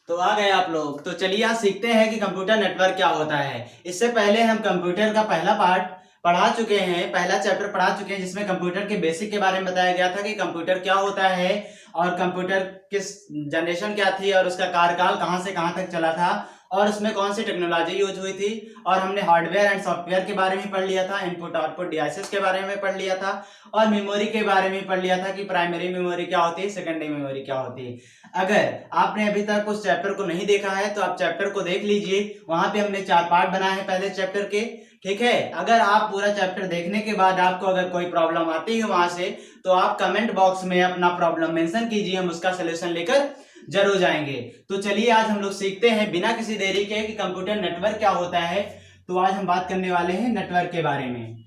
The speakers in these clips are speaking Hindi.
तो आ गए आप लोग। तो चलिए आज सीखते हैं कि कंप्यूटर नेटवर्क क्या होता है। इससे पहले हम कंप्यूटर का पहला पार्ट पढ़ा चुके हैं, पहला चैप्टर पढ़ा चुके हैं, जिसमें कंप्यूटर के बेसिक के बारे में बताया गया था कि कंप्यूटर क्या होता है और कंप्यूटर किस जनरेशन क्या थी और उसका कार्यकाल कहां से कहां तक चला था और उसमें कौन सी टेक्नोलॉजी यूज हुई थी। और हमने हार्डवेयर एंड सॉफ्टवेयर के बारे में पढ़ लिया था, इनपुट आउटपुट डिवाइसेस के बारे में पढ़ लिया था और मेमोरी के बारे में पढ़ लिया था कि प्राइमरी मेमोरी क्या होती है, सेकेंडरी मेमोरी क्या होती है। अगर आपने अभी तक उस चैप्टर को नहीं देखा है तो आप चैप्टर को देख लीजिए, वहां पे हमने 4 पार्ट बनाए हैं पहले चैप्टर के। ठीक है, अगर आप पूरा चैप्टर देखने के बाद आपको अगर कोई प्रॉब्लम आती है वहां से तो आप कमेंट बॉक्स में अपना प्रॉब्लम मेंशन कीजिए, हम उसका सोल्यूशन लेकर जरूर जाएंगे। तो चलिए आज हम लोग सीखते हैं बिना किसी देरी के कि कंप्यूटर नेटवर्क क्या होता है। तो आज हम बात करने वाले हैं नेटवर्क के बारे में।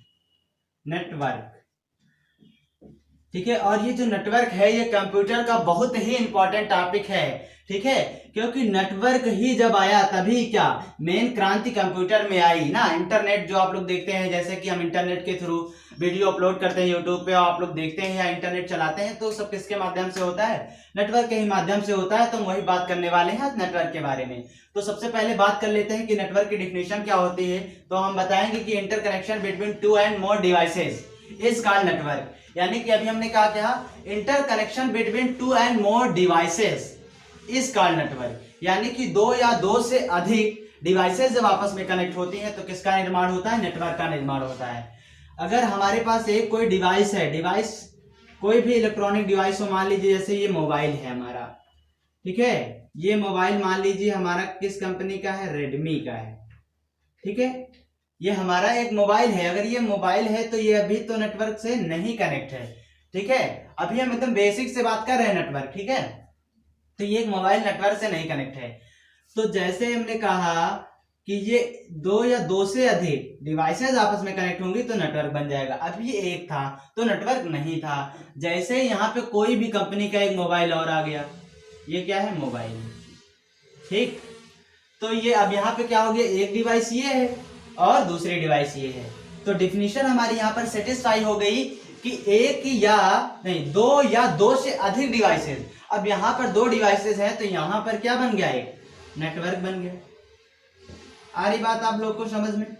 नेटवर्क, ठीक है, और ये जो नेटवर्क है ये कंप्यूटर का बहुत ही इंपॉर्टेंट टॉपिक है। ठीक है, क्योंकि नेटवर्क ही जब आया तभी क्या मेन क्रांति कंप्यूटर में आई ना। इंटरनेट जो आप लोग देखते हैं, जैसे कि हम इंटरनेट के थ्रू वीडियो अपलोड करते हैं यूट्यूब पे, आप लोग देखते हैं या इंटरनेट चलाते हैं, तो सब किसके माध्यम से होता है? नेटवर्क के ही माध्यम से होता है। तो हम वही बात करने वाले हैं आज नेटवर्क के बारे में। तो सबसे पहले बात कर लेते हैं कि नेटवर्क की डिफिनेशन क्या होती है। तो हम बताएंगे कि interconnection between 2 and more devices is called network. यानी कि अभी हमने कहा क्या, interconnection between 2 and more devices is called network. यानी कि 2 या 2 से अधिक डिवाइसेस जब आपस में कनेक्ट होती हैं तो किसका निर्माण होता है? नेटवर्क का निर्माण होता है। अगर हमारे पास एक कोई डिवाइस है, डिवाइस कोई भी इलेक्ट्रॉनिक डिवाइस हो, मान लीजिए जैसे ये मोबाइल है हमारा, ठीक है, ये मोबाइल मान लीजिए हमारा किस कंपनी का है? रेडमी का है। ठीक है, ये हमारा एक मोबाइल है। अगर ये मोबाइल है तो ये अभी तो नेटवर्क से नहीं कनेक्ट है। ठीक है, अभी हम एकदम बेसिक से बात कर रहे हैं नेटवर्क। ठीक है, तो ये एक मोबाइल नेटवर्क से नहीं कनेक्ट है। तो जैसे हमने कहा कि ये 2 या 2 से अधिक डिवाइसेस आपस में कनेक्ट होंगी तो नेटवर्क बन जाएगा। अभी ये एक था तो नेटवर्क नहीं था। जैसे यहाँ पे कोई भी कंपनी का एक मोबाइल और आ गया, ये क्या है? मोबाइल। ठीक, तो ये अब यहाँ पे क्या हो गया, एक डिवाइस ये है और दूसरी डिवाइस ये है। तो डिफिनीशन हमारी यहाँ पर सेटिस्फाई हो गई कि एक या नहीं 2 या 2 से अधिक डिवाइसेस। अब यहाँ पर 2 डिवाइसेस हैं तो यहाँ पर क्या बन गया? एक नेटवर्क बन गया। आ रही बात आप लोग को समझ में?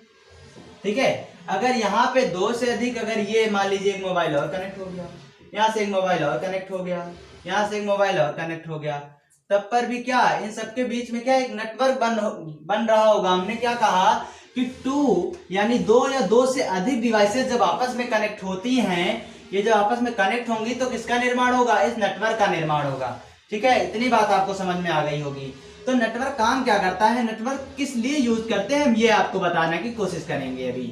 ठीक है, अगर यहाँ पे 2 से अधिक, अगर ये मान लीजिए एक मोबाइल और कनेक्ट हो गया, यहाँ से एक मोबाइल और कनेक्ट हो गया, यहाँ से एक मोबाइल और कनेक्ट हो गया, तब पर भी क्या इन सबके बीच में क्या एक नेटवर्क बन रहा होगा। हमने क्या कहा कि 2 यानी 2 या 2 से अधिक डिवाइसेस जब आपस में कनेक्ट होती हैं, ये जब आपस में कनेक्ट होंगी तो किसका निर्माण होगा? इस नेटवर्क का निर्माण होगा। ठीक है, इतनी बात आपको समझ में आ गई होगी। तो नेटवर्क काम क्या करता है, नेटवर्क किस लिए यूज करते हैं, हम ये आपको बताने की कोशिश करेंगे अभी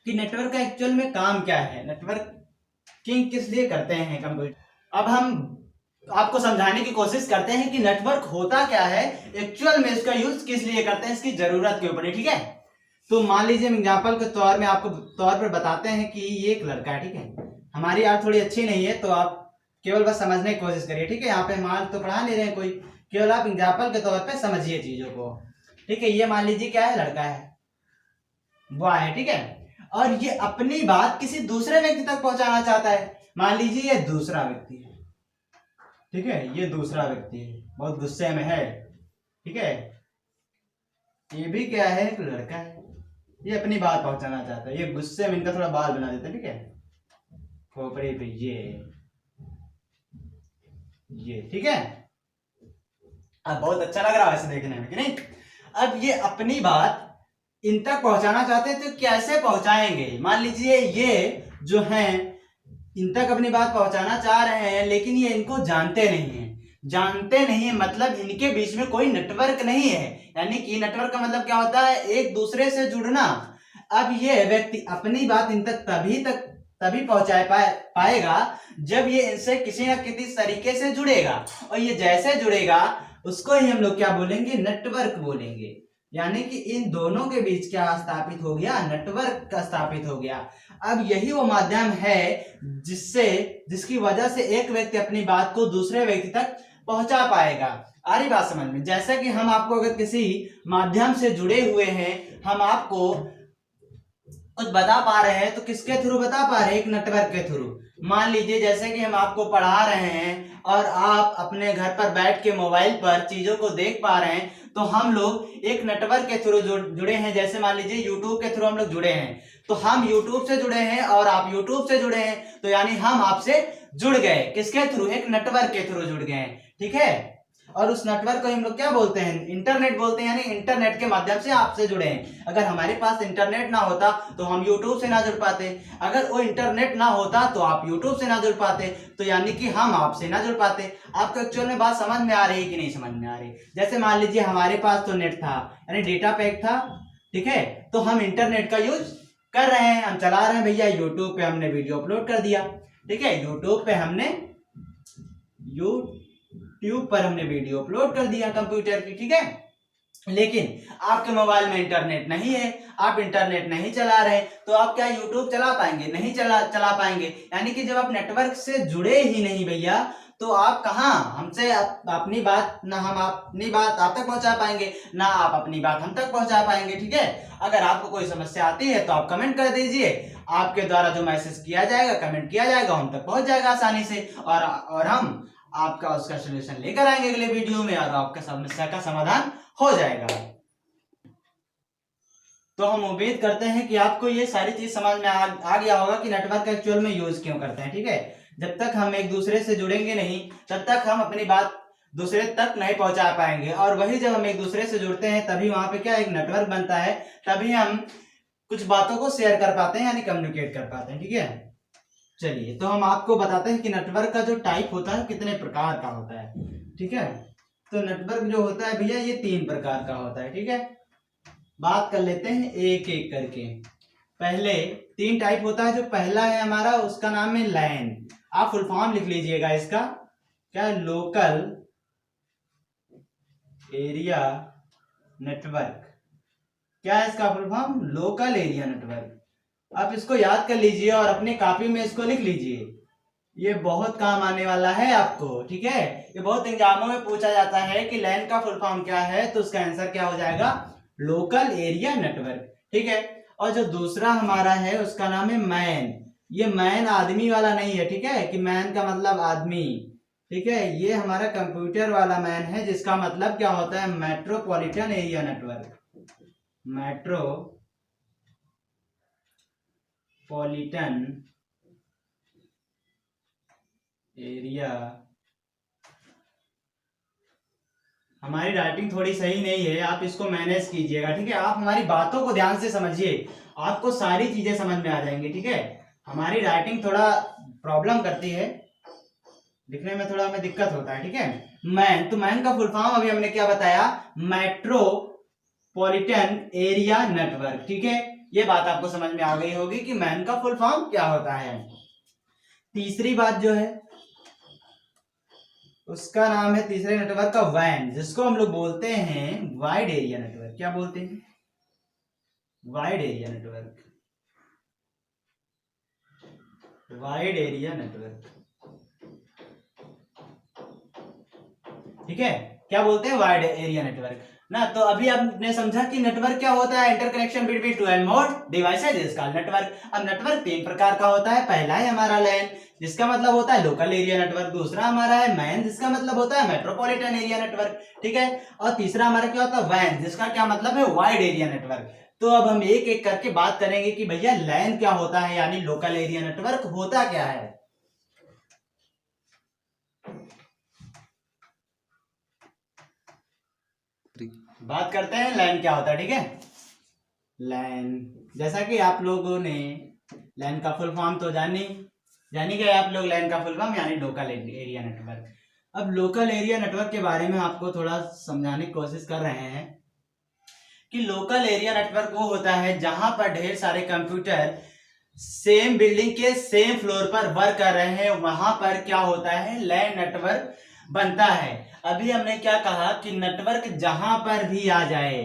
कि नेटवर्क का एक्चुअल में काम क्या है, नेटवर्क किस लिए करते हैं कंप्यूटर। अब हम आपको समझाने की कोशिश करते हैं कि नेटवर्क होता क्या है, एक्चुअल में इसका यूज किस लिए करते हैं, इसकी जरूरत के ऊपर। ठीक है, तो मान लीजिए एग्जाम्पल के तौर में आपको तौर पर बताते हैं कि ये एक लड़का है। ठीक है, हमारी यार थोड़ी अच्छी नहीं है तो आप केवल बस समझने की कोशिश करिए। ठीक है, यहाँ पे माल तो पढ़ा नहीं रहे हैं कोई, केवल आप एग्जाम्पल के तौर पे समझिए चीजों को। ठीक है, ये मान लीजिए क्या है, लड़का है, बॉय है। ठीक है, और ये अपनी बात किसी दूसरे व्यक्ति तक पहुंचाना चाहता है। मान लीजिए ये दूसरा व्यक्ति है। ठीक है, ये दूसरा व्यक्ति है, बहुत गुस्से में है। ठीक है, ये भी क्या है, एक लड़का है, ये अपनी बात पहुंचाना चाहता है। ये गुस्से में इनका थोड़ा बाल बना देता है। ठीक है, खोपड़ी पे ये ठीक है, अब बहुत अच्छा लग रहा है ऐसे देखने में कि नहीं। अब ये अपनी बात इन तक पहुंचाना चाहते हैं तो कैसे पहुंचाएंगे? मान लीजिए ये जो हैं इन तक अपनी बात पहुंचाना चाह रहे हैं लेकिन ये इनको जानते नहीं है। जानते नहीं मतलब इनके बीच में कोई नेटवर्क नहीं है। यानी कि नेटवर्क का मतलब क्या होता है? एक दूसरे से जुड़ना। अब ये व्यक्ति अपनी बात इन तक तभी पहुंचा पाएगा जब ये इनसे किसी न किसी तरीके से जुड़ेगा, और ये जैसे जुड़ेगा उसको ही हम लोग क्या बोलेंगे? नेटवर्क बोलेंगे। यानी कि इन दोनों के बीच क्या स्थापित हो गया? नेटवर्क का स्थापित हो गया। अब यही वो माध्यम है जिसकी वजह से एक व्यक्ति अपनी बात को दूसरे व्यक्ति तक पहुंचा पाएगा। आ रही बात समझ में? जैसा कि हम आपको अगर किसी माध्यम से जुड़े हुए हैं, हम आपको कुछ बता पा रहे हैं तो किसके थ्रू बता पा रहे हैं? एक नेटवर्क के थ्रू। मान लीजिए जैसे कि हम आपको पढ़ा रहे हैं और आप अपने घर पर बैठ के मोबाइल पर चीजों को देख पा रहे हैं, तो हम लोग एक नेटवर्क के थ्रू जुड़े हैं। जैसे मान लीजिए यूट्यूब के थ्रू हम लोग जुड़े हैं, तो हम यूट्यूब से जुड़े हैं और आप यूट्यूब से जुड़े हैं, तो यानी हम आपसे जुड़ गए। किसके थ्रू? एक नेटवर्क के थ्रू जुड़ गए हैं, ठीक है। और उस नेटवर्क को हम लोग क्या बोलते हैं? इंटरनेट बोलते हैं, यानी इंटरनेट के माध्यम से आपसे जुड़े हैं। अगर हमारे पास इंटरनेट ना होता तो हम यूट्यूब से ना जुड़ पाते, अगर वो इंटरनेट ना होता तो आप यूट्यूब से ना जुड़ पाते, तो यानी कि हम आपसे ना जुड़ पाते। आपको एक्चुअल में बात समझ में आ रही है कि नहीं समझ में आ रही? जैसे मान लीजिए हमारे पास तो नेट था, यानी डेटा पैक था, ठीक है, तो हम इंटरनेट का यूज कर रहे हैं, हम चला रहे हैं भैया। यूट्यूब पे हमने वीडियो अपलोड कर दिया, ठीक है, यूट्यूब पर हमने वीडियो अपलोड कर दिया कंप्यूटर की, ठीक है। लेकिन आपके मोबाइल में इंटरनेट नहीं है, आप इंटरनेट नहीं चला रहे, तो आप क्या यूट्यूब चला पाएंगे? नहीं चला पाएंगे। यानी कि जब आप नेटवर्क से जुड़े ही नहीं भैया, तो आप कहाँ हमसे अपनी बात, ना हम अपनी बात आप तक पहुंचा पाएंगे, ना आप अपनी बात हम तक पहुंचा पाएंगे, ठीक है। अगर आपको कोई समस्या आती है तो आप कमेंट कर दीजिए, आपके द्वारा जो मैसेज किया जाएगा, कमेंट किया जाएगा, हम तक पहुंच जाएगा आसानी से, और हम आपका उसका सोल्यूशन लेकर आएंगे अगले वीडियो में, और आपका समस्या का समाधान हो जाएगा। तो हम उम्मीद करते हैं कि आपको ये सारी चीज समझ में आ गया होगा कि नेटवर्क एक्चुअल में यूज क्यों करते हैं, ठीक है। जब तक हम एक दूसरे से जुड़ेंगे नहीं, तब तक हम अपनी बात दूसरे तक नहीं पहुंचा पाएंगे, और वही जब हम एक दूसरे से जुड़ते हैं तभी वहां पे क्या एक नेटवर्क बनता है, तभी हम कुछ बातों को शेयर कर पाते हैं, यानी कम्युनिकेट कर पाते हैं, ठीक है। चलिए, तो हम आपको बताते हैं कि नेटवर्क का जो टाइप होता है कितने प्रकार का होता है, ठीक है। तो नेटवर्क जो होता है भैया ये 3 प्रकार का होता है, ठीक है। बात कर लेते हैं एक एक करके। पहले 3 टाइप होता है। जो पहला है हमारा, उसका नाम है लैन। आप फुल फॉर्म लिख लीजिएगा इसका, क्या? Local area network. क्या है इसका full form? Local area network. आप इसको याद कर लीजिए और अपनी कॉपी में इसको लिख लीजिए, ये बहुत काम आने वाला है आपको, ठीक है। ये बहुत एग्जामों में पूछा जाता है कि लैन का फुल फॉर्म क्या है, तो उसका आंसर क्या हो जाएगा? लोकल एरिया नेटवर्क, ठीक है। और जो दूसरा हमारा है उसका नाम है मैन। ये मैन आदमी वाला नहीं है, ठीक है, कि मैन का मतलब आदमी, ठीक है। ये हमारा कंप्यूटर वाला मैन है, जिसका मतलब क्या होता है? Metropolitan area network. Metropolitan area. हमारी राइटिंग थोड़ी सही नहीं है, आप इसको मैनेज कीजिएगा, ठीक है। आप हमारी बातों को ध्यान से समझिए, आपको सारी चीजें समझ में आ जाएंगी, ठीक है। हमारी राइटिंग थोड़ा प्रॉब्लम करती है, लिखने में थोड़ा हमें दिक्कत होता है, ठीक है। मैन, तो मैन का फुल फॉर्म अभी हमने क्या बताया? मेट्रोपॉलिटन एरिया नेटवर्क, ठीक है। ये बात आपको समझ में आ गई होगी कि मैन का फुल फॉर्म क्या होता है। तीसरी बात जो है उसका नाम है, तीसरे नेटवर्क का, वैन, जिसको हम लोग बोलते हैं वाइड एरिया नेटवर्क। क्या बोलते हैं? Wide area network. Wide area network, ठीक है। क्या बोलते हैं? वाइड एरिया नेटवर्क ना। तो अभी आपने समझा कि नेटवर्क क्या होता है? Interconnection between 2 and more devices is called network. अब नेटवर्क 3 प्रकार का होता है। पहला है हमारा लैन, जिसका मतलब होता है लोकल एरिया नेटवर्क। दूसरा हमारा है मैन, जिसका मतलब होता है मेट्रोपॉलिटन एरिया नेटवर्क, ठीक है। और तीसरा हमारा क्या होता है? वैन, जिसका क्या मतलब है? Wide area network. तो अब हम एक एक करके बात करेंगे कि भैया लैन क्या होता है, यानी लोकल एरिया नेटवर्क होता क्या है। बात करते हैं लैन क्या होता है, ठीक है। लैन, जैसा कि आप लोगों ने लैन का फुल फॉर्म तो जानी गए आप लोग। लैन का फुल फॉर्म यानी लोकल एरिया नेटवर्क। अब लोकल एरिया नेटवर्क के बारे में आपको थोड़ा समझाने की कोशिश कर रहे हैं कि लोकल एरिया नेटवर्क वो होता है जहां पर ढेर सारे कंप्यूटर सेम बिल्डिंग के सेम फ्लोर पर वर्क कर रहे हैं, वहां पर क्या होता है? लैन नेटवर्क बनता है। अभी हमने क्या कहा कि नेटवर्क जहां पर भी आ जाए,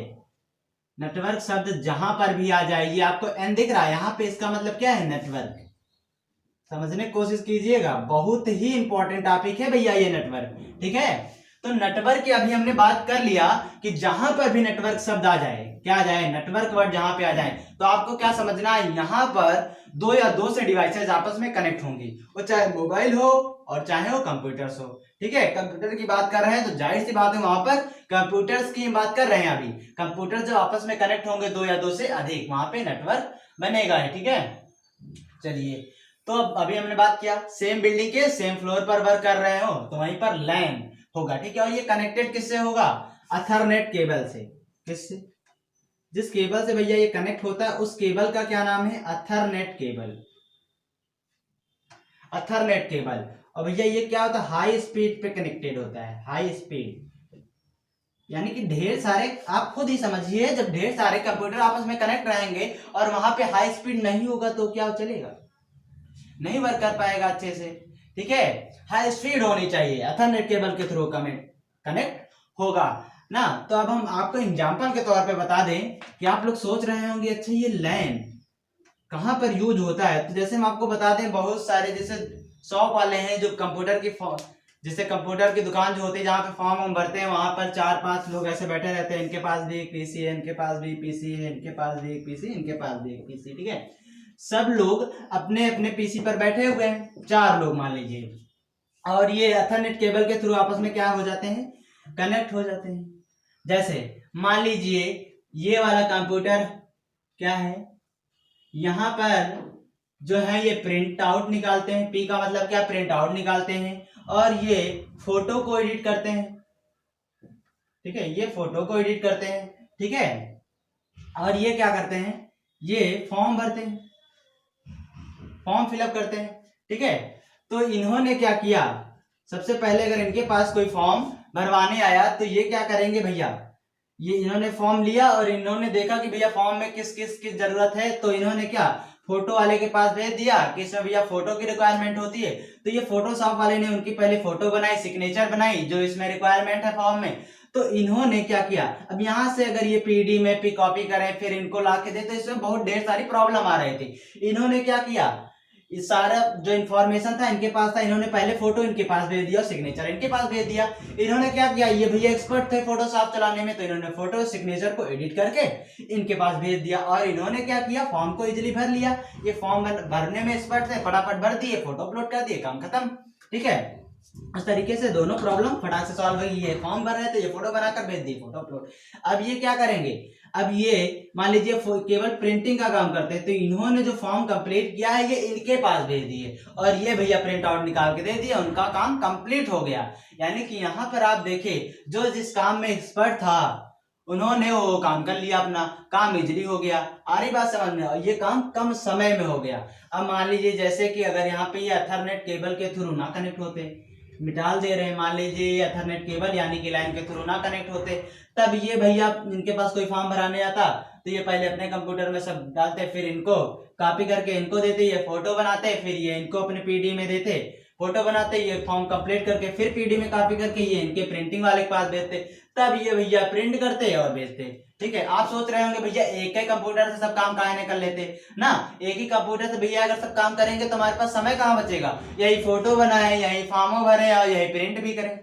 नेटवर्क शब्द जहां पर भी आ जाए, ये आपको एन दिख रहा है यहां पे, इसका मतलब क्या है? नेटवर्क। समझने की कोशिश कीजिएगा, बहुत ही इंपॉर्टेंट टॉपिक है भैया ये नेटवर्क, ठीक है। तो नेटवर्क की अभी हमने बात कर लिया कि जहां पर भी नेटवर्क शब्द आ जाए, क्या आ जाए, नेटवर्क वर्ड जहां पे आ जाए, तो आपको क्या समझना है, यहां पर दो या दो से डिवाइसेस आपस में कनेक्ट होंगी, वो चाहे मोबाइल हो और चाहे वो कंप्यूटर्स हो। ठीक है, कंप्यूटर की बात कर रहे हैं तो जाहिर सी बात है वहां पर कंप्यूटर्स की बात कर रहे हैं। अभी कंप्यूटर जब आपस में कनेक्ट होंगे दो या दो से अधिक, वहां पे नेटवर्क बनेगा है। ठीक है, चलिए, तो अब अभी हमने बात किया सेम बिल्डिंग के सेम फ्लोर पर वर्क कर रहे हो तो वहीं पर लैन होगा। ठीक है, और ये कनेक्टेड किससे होगा, अथरनेट केबल से। किससे, जिस केबल से भैया ये कनेक्ट होता है उस केबल का क्या नाम है, अथरनेट केबल। अथरनेट केबल। और भैया ये क्या होता है, हाई स्पीड पे कनेक्टेड होता है, हाई स्पीड, यानी कि ढेर सारे, आप खुद ही समझिए, जब ढेर सारे कंप्यूटर आपस में कनेक्ट रहेंगे और वहां पे हाई स्पीड नहीं होगा तो क्या चलेगा, नहीं वर्क कर पाएगा अच्छे से। ठीक है, हाई स्पीड होनी चाहिए, अथरनेट केबल के थ्रू कनेक्ट होगा ना। तो अब हम आपको एग्जांपल के तौर पे बता दें कि आप लोग सोच रहे होंगे अच्छा ये लैन कहां पर यूज होता है। तो जैसे हम आपको बता दें, बहुत सारे जैसे शॉप वाले हैं जो कंप्यूटर की, जैसे कंप्यूटर की दुकान जो होती है जहाँ पे फॉर्म हम भरते हैं, वहां पर 4-5 लोग ऐसे बैठे रहते हैं, इनके पास भी एक पीसी है, इनके पास भी पीसी है, इनके पास भी एक पीसी, इनके पास भी एक पीसी। ठीक है, सब लोग अपने अपने पीसी पर बैठे हुए हैं, 4 लोग मान लीजिए, और ये एथरनेट केबल के थ्रू आपस में क्या हो जाते हैं, कनेक्ट हो जाते हैं। जैसे मान लीजिए ये वाला कंप्यूटर क्या है, यहां पर जो है ये प्रिंट आउट निकालते हैं, पी का मतलब क्या, प्रिंट आउट निकालते हैं, और ये फोटो को एडिट करते हैं। ठीक है, ये फोटो को एडिट करते हैं। ठीक है, और ये क्या करते हैं, ये फॉर्म भरते हैं, फॉर्म फिलअप करते हैं। ठीक है, तो इन्होंने क्या किया, सबसे पहले अगर इनके पास कोई फॉर्म भरवाने आया तो ये क्या करेंगे भैया, ये इन्होंने फॉर्म लिया और इन्होंने देखा कि भैया फॉर्म में किस किस की जरूरत है, तो इन्होंने क्या, फोटो वाले के पास भेज दिया कि इसमें भैया फोटो की रिक्वायरमेंट होती है। तो ये फोटोशॉप वाले ने उनकी पहले फोटो बनाई, सिग्नेचर बनाई जो इसमें रिक्वायरमेंट है फॉर्म में। तो इन्होंने क्या किया, अब यहां से अगर ये पीडी में कॉपी करें फिर इनको ला के दे तो इसमें बहुत ढेर सारी प्रॉब्लम आ रही थी। इन्होंने क्या किया, इस सारा जो इन्फॉर्मेशन था इनके पास था, इन्होंने पहले फोटो इनके पास भेज दिया, सिग्नेचर इनके पास भेज दिया। इन्होंने क्या किया, ये भैया एक्सपर्ट थे फोटोशॉप चलाने में, तो इन्होंने फोटो सिग्नेचर को एडिट करके इनके पास भेज दिया, और इन्होंने क्या किया, फॉर्म को इजीली भर लिया। ये फॉर्म भरने में एक्सपर्ट थे, फटाफट भर दिए, फोटो अपलोड कर दिए, काम खत्म। ठीक है, इस तरीके से दोनों प्रॉब्लम फटाक से सॉल्व हुई। ये फॉर्म भर रहे थे, ये फोटो बनाकर भेज दिए, फोटो अपलोड। अब ये क्या करेंगे, अब ये मान लीजिए केवल प्रिंटिंग का काम करते हैं, तो इन्होंने जो फॉर्म कंप्लीट किया है ये इनके पास भेज दिए, और ये भैया प्रिंट आउट निकाल के दे दिया, उनका काम कंप्लीट हो गया। यानी कि यहाँ पर आप देखें, जो जिस काम में एक्सपर्ट था उन्होंने वो काम कर लिया, अपना काम इजीली हो गया। आ रही बात समझ में, और ये काम कम समय में हो गया। अब मान लीजिए जैसे कि अगर यहाँ पे ये एथरनेट केबल के थ्रू ना कनेक्ट होते, मिटाल दे रहे हैं, मान लीजिए ये एथरनेट केबल यानी कि लाइन के थ्रू ना कनेक्ट होते, तब ये भैया इनके पास कोई फॉर्म भराने आता तो ये पहले अपने कंप्यूटर में सब डालते, फिर इनको कॉपी करके इनको देते, ये फोटो बनाते, फिर ये इनको अपने पीडी में देते, फोटो बनाते, ये फॉर्म कंप्लीट करके फिर पीडी में कॉपी करके ये इनके प्रिंटिंग वाले के पास भेजते, तब ये भैया प्रिंट करते और भेजते। ठीक है, आप सोच रहे होंगे भैया एक ही कंप्यूटर से सब काम काहे नहीं कर लेते ना, एक ही कंप्यूटर से भैया अगर सब काम करेंगे तो हमारे पास समय कहाँ बचेगा, यही फोटो बनाए, यही फॉर्म भरे और यही प्रिंट भी करें।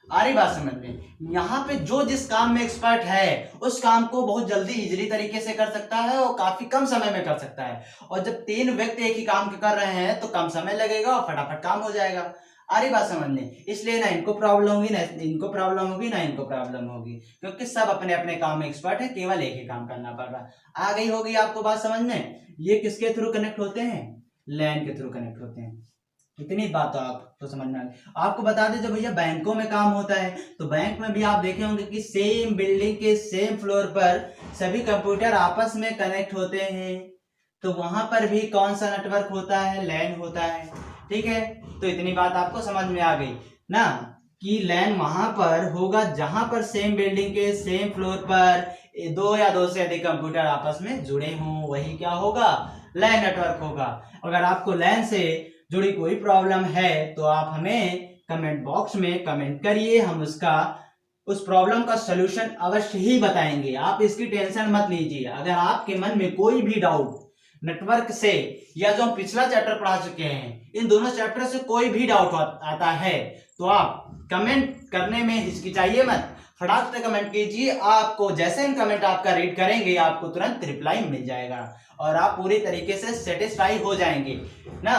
आ रही बात समझ में, यहाँ पे जो जिस काम में एक्सपर्ट है उस काम को बहुत जल्दी इजीली तरीके से कर सकता है और काफी कम समय में कर सकता है। और जब 3 व्यक्ति एक ही काम कर रहे हैं तो कम समय लगेगा और फटाफट काम हो जाएगा। आ रही बात समझने, इसलिए ना इनको प्रॉब्लम होगी, ना इनको प्रॉब्लम होगी, ना इनको प्रॉब्लम होगी, क्योंकि सब अपने अपने काम में एक्सपर्ट है, केवल एक ही काम करना पड़ रहा है। आ गई होगी आपको बात समझने, ये किसके थ्रू कनेक्ट होते हैं, लैन के थ्रू कनेक्ट होते हैं। इतनी बात तो आपको समझ में आ गई। आपको बता दें जब भैया बैंकों में काम होता है तो बैंक में भी आप देखे होंगे कि सेम बिल्डिंग के सेम फ्लोर पर सभी कंप्यूटर आपस में कनेक्ट होते हैं, तो वहां पर भी कौन सा नेटवर्क होता है, लैन होता है। ठीक है, तो इतनी बात आपको समझ में आ गई ना कि लैन वहां पर होगा जहां पर सेम बिल्डिंग के सेम फ्लोर पर 2 या 2 से अधिक कंप्यूटर आपस में जुड़े हों, वही क्या होगा, लैन नेटवर्क होगा। अगर आपको लैन से जुड़ी कोई प्रॉब्लम है तो आप हमें कमेंट बॉक्स में कमेंट करिए, हम उस प्रॉब्लम का सलूशन अवश्य ही बताएंगे। आप इसकी टेंशन मत लीजिए। अगर आपके मन में कोई भी डाउट नेटवर्क से या जो हम पिछला चैप्टर पढ़ा चुके हैं इन दोनों चैप्टर से कोई भी डाउट आता है तो आप कमेंट करने में हिचकिचाइए मत, फटाक से कमेंट कीजिए। आपको जैसे हम कमेंट आपका रीड करेंगे आपको तुरंत रिप्लाई मिल जाएगा और आप पूरी तरीके से सेटिस्फाई हो जाएंगे ना।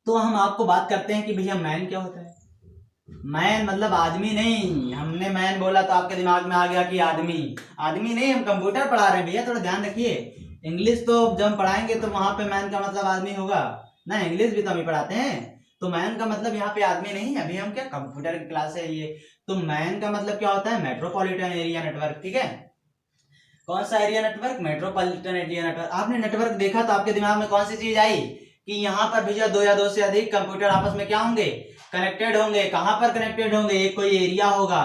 तो हम आपको बात करते हैं कि भैया मैन क्या होता है। मैन मतलब आदमी नहीं, हमने मैन बोला तो आपके दिमाग में आ गया कि आदमी, आदमी नहीं, हम कंप्यूटर पढ़ा रहे हैं भैया, थोड़ा ध्यान रखिए। इंग्लिश तो जब हम पढ़ाएंगे तो वहां पे मैन का मतलब आदमी होगा ना, इंग्लिश भी तो हम ही पढ़ाते हैं। तो मैन का मतलब यहाँ पे आदमी नहीं है, अभी हम क्या कंप्यूटर की क्लास है ये। तो मैन का मतलब क्या होता है, मेट्रोपॉलिटन एरिया नेटवर्क, ठीक है। कौन सा area network, metropolitan area network. आपने नेटवर्क देखा तो आपके दिमाग में कौन सी चीज आई कि यहाँ पर भैया दो या दो से अधिक कंप्यूटर आपस में क्या होंगे, कनेक्टेड होंगे। कहां पर कनेक्टेड होंगे, ये कोई एरिया होगा,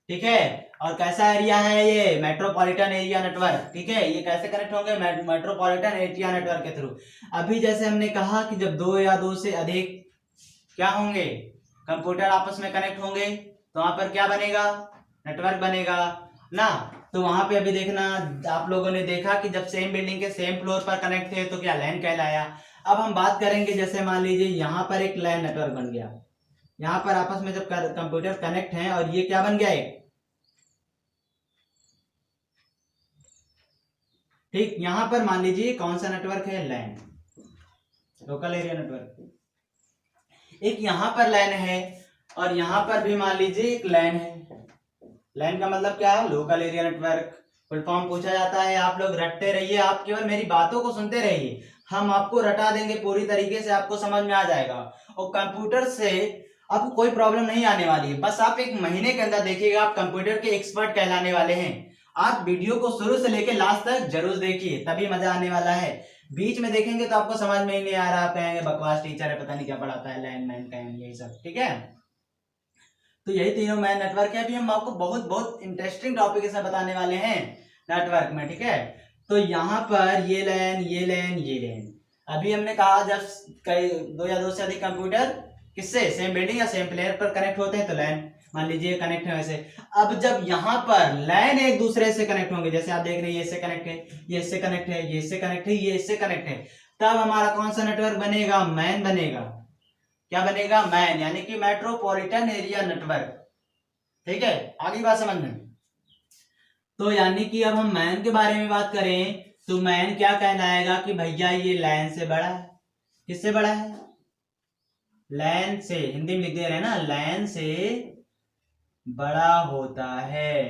ठीक है। और कैसा एरिया है ये, मेट्रोपॉलिटन एरिया नेटवर्क, ठीक है। ये कैसे कनेक्ट होंगे, मेट्रोपॉलिटन एरिया नेटवर्क के थ्रू। अभी जैसे हमने कहा कि जब दो या दो से अधिक क्या होंगे, कंप्यूटर आपस में कनेक्ट होंगे तो वहां पर क्या बनेगा, नेटवर्क बनेगा ना। तो वहां पे अभी देखना, आप लोगों ने देखा कि जब सेम बिल्डिंग के सेम फ्लोर पर कनेक्ट थे तो क्या लैन कहलाया। अब हम बात करेंगे, जैसे मान लीजिए यहाँ पर एक लैन नेटवर्क बन गया, यहाँ पर आपस में जब कंप्यूटर कनेक्ट हैं और ये क्या बन गया एक, ठीक। यहाँ पर मान लीजिए कौन सा नेटवर्क है, लैन, लोकल एरिया नेटवर्क। एक यहाँ पर लैन है और यहाँ पर भी मान लीजिए एक लैन है। लैन का मतलब क्या है, local area network. Full form पूछा जाता है, आप लोग रटते रहिए, आप केवल मेरी बातों को सुनते रहिए, हम आपको रटा देंगे पूरी तरीके से, आपको समझ में आ जाएगा। और कंप्यूटर से आपको कोई प्रॉब्लम नहीं आने वाली है, बस आप एक महीने के अंदर देखिएगा आप कंप्यूटर के एक्सपर्ट कहलाने वाले हैं। आप वीडियो को शुरू से लेकर लास्ट तक जरूर देखिए, तभी मजा आने वाला है। बीच में देखेंगे तो आपको समझ में ही नहीं आ रहा, आप कहेंगे बकवास टीचर है, पता नहीं क्या पढ़ाता है, लैन मैन कैन यही सब, ठीक है। तो यही तीनों मैन नेटवर्क है। अभी हम आपको बहुत बहुत इंटरेस्टिंग टॉपिक इसमें बताने वाले हैं नेटवर्क में, ठीक है। तो यहाँ पर ये लैन, ये लैन, ये लैन। अभी हमने कहा जब कई दो या दो से अधिक कंप्यूटर किससे, सेम बिल्डिंग या सेम प्लेयर पर कनेक्ट होते हैं तो लैन मान लीजिए कनेक्ट है वैसे। अब जब यहाँ पर लैन एक दूसरे से कनेक्ट होंगे, जैसे आप देख रहे हैं ये इससे कनेक्ट है, ये इससे कनेक्ट है, ये इससे कनेक्ट है, ये इससे कनेक्ट है, तब हमारा कौन सा नेटवर्क बनेगा, मैन बनेगा। क्या बनेगा, मैन, यानी कि मेट्रोपॉलिटन एरिया नेटवर्क, ठीक है। आगे बात समझ में। तो यानी कि अब हम मैन के बारे में बात करें तो मैन क्या कहलाएगा कि भैया ये लैन से बड़ा है। किससे बड़ा है, लैन से, हिंदी में लिख दे रहे हैं ना, लैन से बड़ा होता है।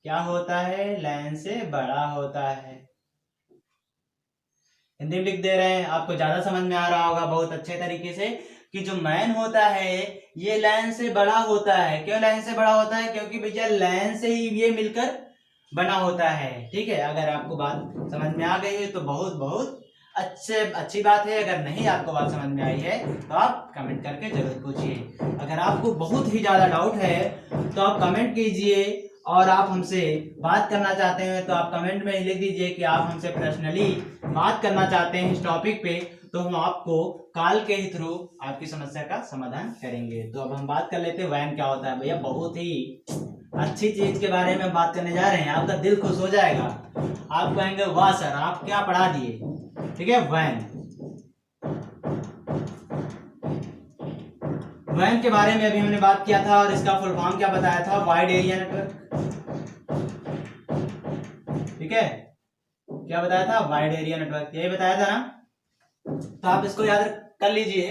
क्या होता है, लैन से बड़ा होता है। हिंदी में लिख दे रहे हैं, आपको ज्यादा समझ में आ रहा होगा बहुत अच्छे तरीके से कि जो मैन होता है ये लैन से बड़ा होता है। क्यों लैन से बड़ा होता है, क्योंकि भैया लैन से ही ये मिलकर बना होता है, ठीक है। अगर आपको बात समझ में आ गई है तो बहुत बहुत अच्छी बात है। अगर नहीं आपको बात समझ में आई है तो आप कमेंट करके जरूर पूछिए। अगर आपको बहुत ही ज्यादा डाउट है तो आप कमेंट कीजिए, और आप हमसे बात करना चाहते हैं तो आप कमेंट में लिख दीजिए कि आप हमसे पर्सनली बात करना चाहते हैं इस टॉपिक पे, तो हम आपको कॉल के ही थ्रू आपकी समस्या का समाधान करेंगे। तो अब हम बात कर लेते हैं वैन क्या होता है। भैया बहुत ही अच्छी चीज के बारे में बात करने जा रहे हैं, आपका दिल खुश हो जाएगा, आप कहेंगे वाह सर आप क्या पढ़ा दिए, ठीक है। वैन, वैन के बारे में अभी हमने बात किया था और इसका फुल फॉर्म क्या बताया था, वाइड एरिया नेटवर्क, ठीक है। क्या बताया था, वाइड एरिया नेटवर्क, यही बताया था ना। तो आप इसको याद कर लीजिए,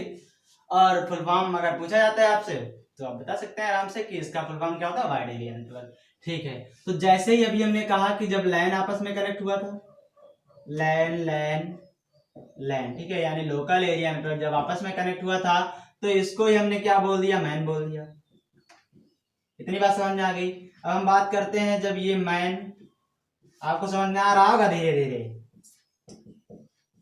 और फुल फॉर्म अगर पूछा जाता है आपसे तो आप बता सकते हैं आराम से कि इसका फुल फॉर्म क्या होता है, वाइड एरिया नेटवर्क, ठीक है। तो जैसे ही अभी हमने कहा कि जब लैन आपस में कनेक्ट हुआ था, लैन लैन लैन, ठीक है, यानी लोकल एरिया नेटवर्क जब आपस में कनेक्ट हुआ था तो इसको ही हमने क्या बोल दिया, मैन बोल दिया। इतनी बात समझ में आ गई। अब हम बात करते हैं जब ये मैन, आपको समझ में आ रहा होगा धीरे धीरे,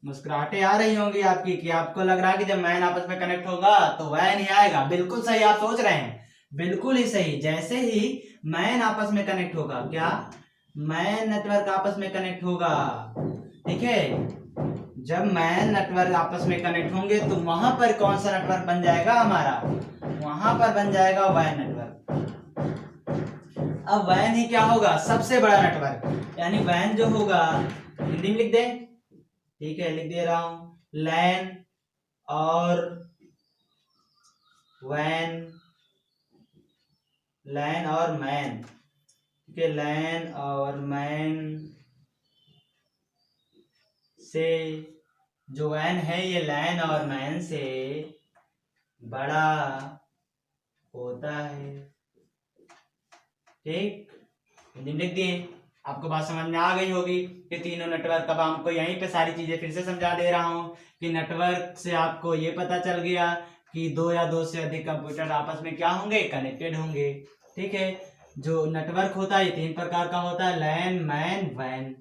मुस्कुराहटें आ रही होंगी आपकी कि आपको लग रहा है कि जब मैन आपस में कनेक्ट होगा तो वैन ही आएगा। बिल्कुल सही आप सोच रहे हैं, बिल्कुल ही सही। जैसे ही मैन आपस में कनेक्ट होगा, क्या मैन नेटवर्क आपस में कनेक्ट होगा, ठीक है। जब मैन नेटवर्क आपस में कनेक्ट होंगे तो वहां पर कौन सा नेटवर्क बन जाएगा हमारा, वहां पर बन जाएगा वैन नेटवर्क। अब वैन ही क्या होगा, सबसे बड़ा नेटवर्क, यानी वैन जो होगा, हिंदी में लिख दे, ठीक है लिख दे रहा हूं, लैन और वैन, लैन और मैन, ठीक है, लैन और मैन से, जो वैन है ये लैन और मैन से बड़ा होता है, ठीक, लिख दिए। आपको बात समझ में आ गई होगी कि तीनों नेटवर्क। अब आपको यहीं पे सारी चीजें फिर से समझा दे रहा हूँ कि नेटवर्क से आपको ये पता चल गया कि दो या दो से अधिक कंप्यूटर आपस में क्या होंगे, कनेक्टेड होंगे, ठीक है। जो नेटवर्क होता है ये तीन प्रकार का होता है, लैन, मैन, वैन।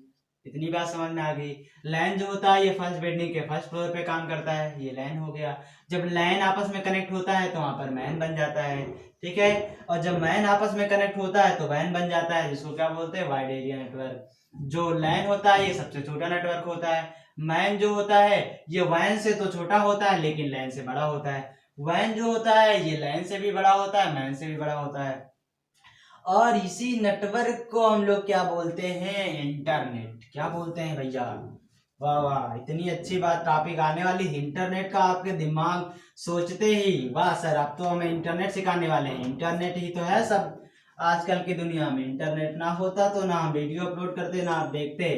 इतनी बात समझ में आ गई। लैन जो होता है ये फर्स्ट बिल्डिंग के फर्स्ट फ्लोर पे काम करता है, ये लैन हो गया। जब लैन आपस में कनेक्ट होता है तो वहां पर मैन बन जाता है, ठीक है। और जब मैन आपस में कनेक्ट होता है तो वैन बन जाता है, जिसको क्या बोलते हैं, वाइड एरिया नेटवर्क। जो लैन होता है ये सबसे छोटा नेटवर्क होता है। मैन जो होता है ये वैन से तो छोटा होता है लेकिन लैन से बड़ा होता है। वैन जो होता है ये लैन से भी बड़ा होता है, मैन से भी बड़ा होता है। और इसी नेटवर्क को हम लोग क्या बोलते हैं, इंटरनेट। क्या बोलते हैं भैया, वाह वाह, इतनी अच्छी बात टॉपिक आने वाली इंटरनेट का। आपके दिमाग सोचते ही वाह सर, अब तो हमें इंटरनेट सिखाने वाले हैं। इंटरनेट ही तो है सब आजकल की दुनिया में। इंटरनेट ना होता तो ना हम वीडियो अपलोड करते ना आप देखते।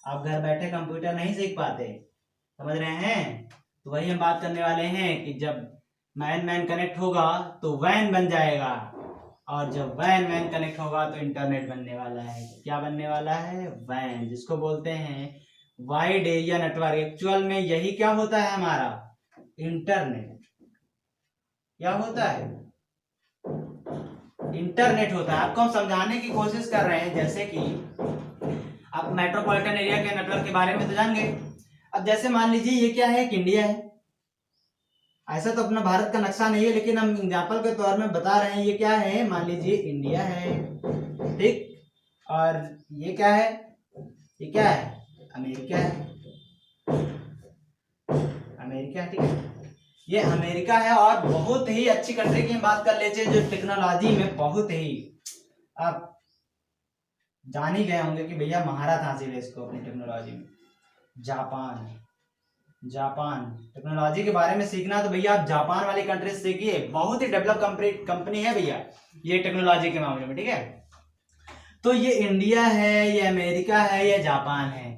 आप घर बैठे कंप्यूटर नहीं सीख पाते, समझ रहे हैं। तो वही हम बात करने वाले हैं कि जब मैन मैन कनेक्ट होगा तो वैन बन जाएगा, और जब वैन वैन कनेक्ट होगा तो इंटरनेट बनने वाला है। क्या बनने वाला है, वैन, जिसको बोलते हैं वाइड एरिया नेटवर्क। एक्चुअल में यही क्या होता है हमारा, इंटरनेट। क्या होता है, इंटरनेट होता है। आपको हम समझाने की कोशिश कर रहे हैं, जैसे कि आप मेट्रोपॉलिटन एरिया के नेटवर्क के बारे में तो जान गए। अब जैसे मान लीजिए ये क्या है, एक इंडिया है। ऐसा तो अपना भारत का नक्शा नहीं है लेकिन हम एग्जाम्पल के तौर में बता रहे हैं। ये क्या है, मान लीजिए इंडिया है, ठीक। और ये क्या है, ये क्या है, अमेरिका है, अमेरिका, ठीक है। ये अमेरिका है और बहुत ही अच्छी कंट्री की हम बात कर लेते हैं जो टेक्नोलॉजी में बहुत ही, आप जान ही गए होंगे कि भैया महारत हासिल है इसको अपनी टेक्नोलॉजी में। जापान, जापान टेक्नोलॉजी के बारे में सीखना तो भैया आप जापान वाली कंट्री से सीखिए। बहुत ही डेवलप कंपनी है भैया ये टेक्नोलॉजी के मामले में, ठीक है। तो ये इंडिया है, ये अमेरिका है, ये जापान है।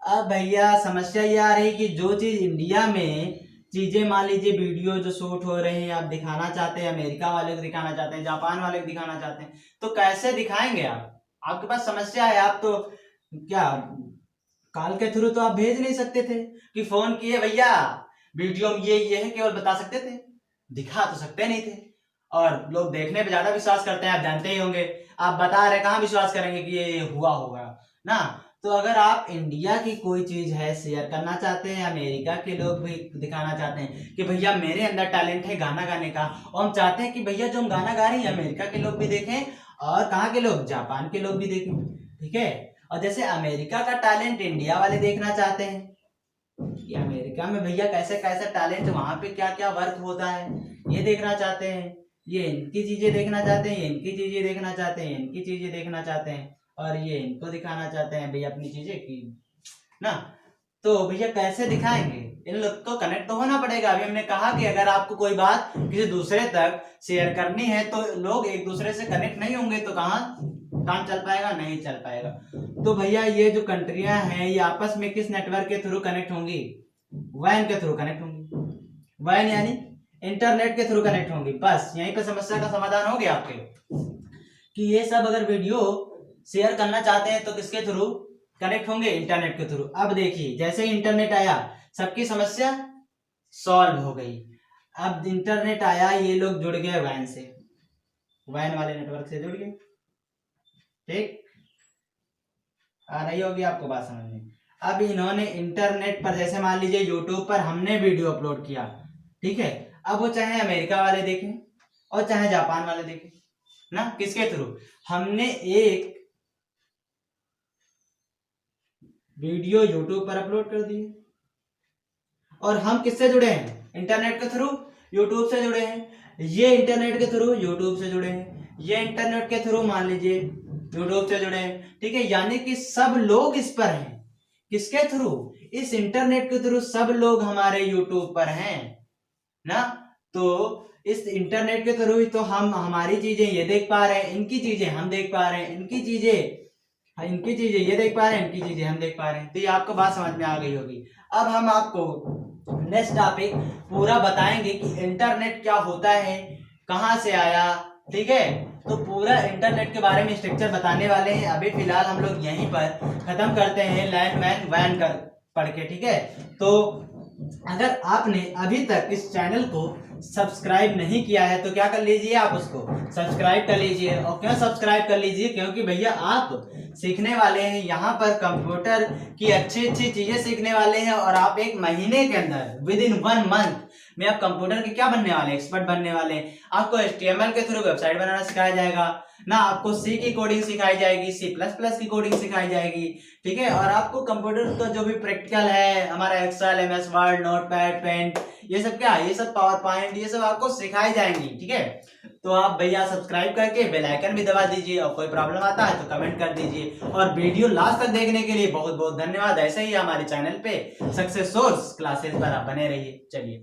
अब भैया समस्या ये आ रही कि जो चीज इंडिया में चीजें, मान लीजिए वीडियो जो शूट हो रहे हैं आप दिखाना चाहते हैं, अमेरिका वाले को दिखाना चाहते हैं, जापान वाले को दिखाना चाहते हैं, तो कैसे दिखाएंगे आप? आपके पास समस्या है। आप तो क्या कॉल के थ्रू तो आप भेज नहीं सकते थे कि फोन किए भैया वीडियो में ये है, केवल बता सकते थे, दिखा तो सकते नहीं थे। और लोग देखने पे ज्यादा विश्वास करते हैं, आप जानते ही होंगे। आप बता रहे, कहाँ विश्वास करेंगे कि ये हुआ होगा ना। तो अगर आप इंडिया की कोई चीज है शेयर करना चाहते हैं, अमेरिका के लोग भी दिखाना चाहते हैं कि भैया मेरे अंदर टैलेंट है गाना गाने का, और हम चाहते हैं कि भैया जो हम गाना गा रहे हैं अमेरिका के लोग भी देखें, और कहाँ के लोग, जापान के लोग भी देखें, ठीक है। और जैसे अमेरिका का टैलेंट इंडिया वाले देखना चाहते हैं कि अमेरिका में भैया कैसे कैसे टैलेंट, वहां पे क्या क्या वर्क होता है, ये देखना चाहते हैं। ये इनकी चीजें देखना चाहते हैं, इनकी चीजें देखना चाहते हैं, इनकी चीजें देखना चाहते हैं, और ये इनको दिखाना चाहते हैं भैया अपनी चीजें की ना। तो भैया कैसे दिखाएंगे, इन लोग को कनेक्ट तो होना पड़ेगा। अभी हमने कहा कि अगर आपको कोई बात किसी दूसरे तक शेयर करनी है तो लोग एक दूसरे से कनेक्ट नहीं होंगे तो कहाँ काम चल पाएगा, नहीं चल पाएगा। तो भैया ये जो कंट्रियां हैं ये आपस में किस नेटवर्क के थ्रू कनेक्ट होंगी, वैन के थ्रू कनेक्ट होंगी। वैन यानी इंटरनेट के थ्रू कनेक्ट होंगी। बस यहीं पे समस्या का समाधान हो गया आपके, कि ये सब अगर वीडियो शेयर करना चाहते हैं तो किसके थ्रू कनेक्ट होंगे, इंटरनेट के थ्रू। अब देखिए जैसे ही इंटरनेट आया सबकी समस्या सॉल्व हो गई। अब इंटरनेट आया, ये लोग जुड़ गए वैन से, वैन वाले नेटवर्क से जुड़ गए, ठीक। आ रही होगी आपको बात समझ में। अब इन्होंने इंटरनेट पर, जैसे मान लीजिए यूट्यूब पर हमने वीडियो अपलोड किया, ठीक है। अब वो चाहे अमेरिका वाले देखें और चाहे जापान वाले देखें ना, किसके थ्रू, हमने एक वीडियो यूट्यूब पर अपलोड कर दी और हम किससे जुड़े हैं, इंटरनेट के थ्रू यूट्यूब से जुड़े हैं। ये इंटरनेट के थ्रू यूट्यूब से जुड़े हैं, ये इंटरनेट के थ्रू मान लीजिए यूट्यूब से जुड़े हैं, ठीक है। यानी कि सब लोग इस पर हैं, किसके थ्रू, इस इंटरनेट के थ्रू सब लोग हमारे यूट्यूब पर हैं ना। तो इस इंटरनेट के थ्रू ही तो हम हमारी चीजें ये देख पा रहे हैं, इनकी चीजें हम देख पा रहे हैं, इनकी चीजें ये देख पा रहे हैं, इनकी चीजें हम देख पा रहे हैं। तो ये आपको बात समझ में आ गई होगी। अब हम आपको नेक्स्ट टॉपिक पूरा बताएंगे कि इंटरनेट क्या होता है, कहाँ से आया, ठीक है। तो पूरा इंटरनेट के बारे में स्ट्रक्चर बताने वाले हैं। अभी फिलहाल हम लोग यहीं पर खत्म करते हैं लैंड मैन वैन कर पढ़ के, ठीक है। तो अगर आपने अभी तक इस चैनल को सब्सक्राइब नहीं किया है तो क्या कर लीजिए, आप उसको सब्सक्राइब कर लीजिए। और क्यों सब्सक्राइब कर लीजिए, क्योंकि भैया आप सीखने वाले हैं यहाँ पर कंप्यूटर की अच्छी अच्छी चीजें सीखने वाले हैं। और आप एक महीने के अंदर विद इन 1 मंथ में आप कंप्यूटर के क्या बनने वाले हैं, एक्सपर्ट बनने वाले हैं। आपको HTML के थ्रू वेबसाइट बनाना सिखाया जाएगा ना, आपको C की कोडिंग सिखाई जाएगी, C++ की कोडिंग सिखाई जाएगी, ठीक है। और आपको कंप्यूटर का जो भी प्रैक्टिकल है, हमारा Excel, MS Word, Notepad, Paint, ये सब क्या, ये सब पावर पॉइंट, ये सब आपको सिखाई जाएंगी, ठीक है। तो आप भैया सब्सक्राइब करके बेल आइकन भी दबा दीजिए। और कोई प्रॉब्लम आता है तो कमेंट कर दीजिए। और वीडियो लास्ट तक देखने के लिए बहुत बहुत धन्यवाद। ऐसे ही हमारे चैनल पे सक्सेस सोर्स क्लासेस पर आप बने रहिए। चलिए।